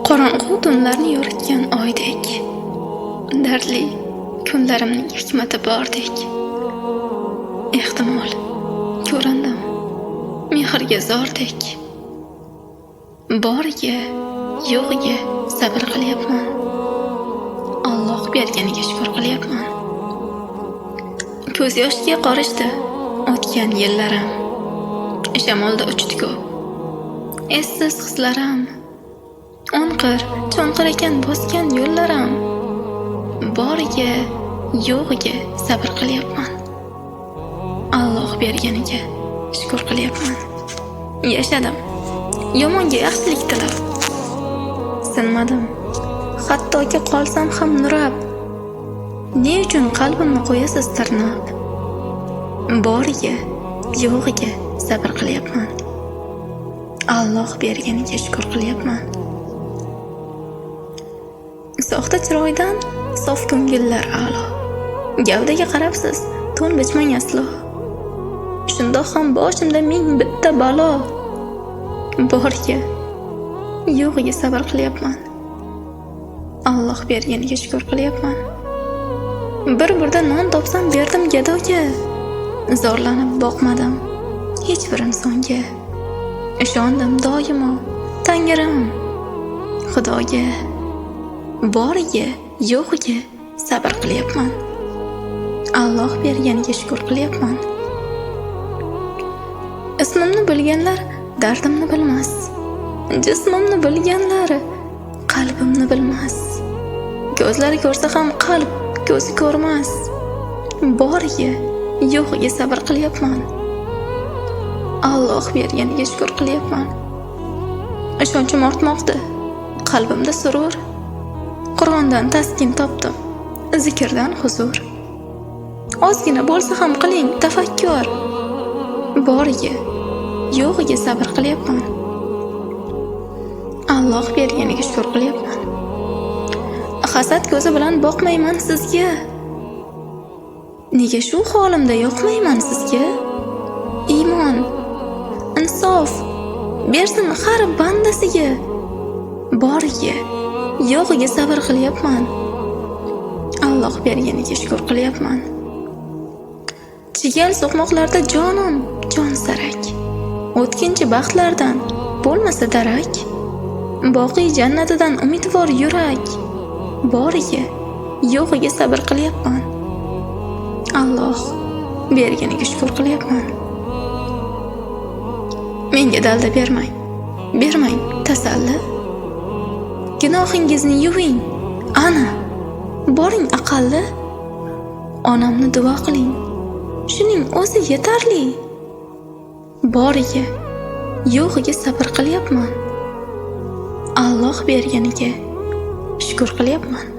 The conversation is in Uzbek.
Qorong'u tunlarni yoritgan oydek, dardli kunlarimning hikmati bordek. Ehtimol ko'rindim mehrga zordek. Boriga, yo'g'iga sabr qilyapman. Alloh berganiga shukr qilyapman. Ko'z yoshga qorishdi o'tgan yillarim. Shamolda uchdi-ku essiz hislarim. O'nqir, cho'nqir ekan bosgan yo'llarim. Boriga, yo'g'iga sabr qilyapman. Alloh berganiga shukr qilyapman. Yashadim, yomonga yaxshilik tilab. Sinmadim, hattoki qolsam ham nurab. Ne uchun qalbimni qo'yasiz tirnab? Boriga, yo'g'iga sabr qilyapman. Alloh berganiga shukr qilyapman. Soxta chiroydan sof ko'ngillar a'lo. Gavdaga qarabsiz, to'n bichmang aslo. Shundoq ham boshimda ming bitta balo. Boriga, yo'g'iga sabr qilyapman. Alloh berganiga shukr qilyapman. Bir burda non topsam berdim gadoga. Zorlanib boqmadim hech bir insonga. Ishondim doimo Tangrim, Xudoga. Boriga, yo'g'iga sabr qilyapman. Alloh berganiga shukr qilyapman. Ismimni bilganlar dardimni bilmas. Jismimni bilganlar qalbimni bilmas. Ko'zlari ko'rsa ham qalb ko'zi ko'rmas. Boriga, yo'g'iga sabr qilyapman. Alloh berganiga shukr qilyapman. Ishonchim ortmoqda, qalbimda surur. Qur'ondan taskin topdim, zikrdan huzur. Ozgina bo'lsa ham qiling tafakkur. Boriga, yo'g'iga sabr qilyapman. Alloh berganiga shukr qilyapman. Hasad ko'zi bilan boqmayman sizga. Nega shu holimda yoqmayman sizga? Iymon, insof bersin har bandasiga. Boriga, yo'g'iga sabr qilyapman. Alloh berganiga shukr qilyapman. Chigal so'qmoqlarda jonim, jon sarak. O'tkinchi baxtlardan bo'lmasa darak. Boqiy jannatidan umidvor yurak. Boriga, yo'g'iga sabr qilyapman. Alloh berganiga shukr qilyapman. Menga dalda bermang, bermang tasalli. Gunohingizni yuving, ana, boring aqalli. Onamni duo qiling, shuning o'zi yetarli. Boriga, yo'g'iga sabr qilyapman. Alloh berganiga shukr qilyapman.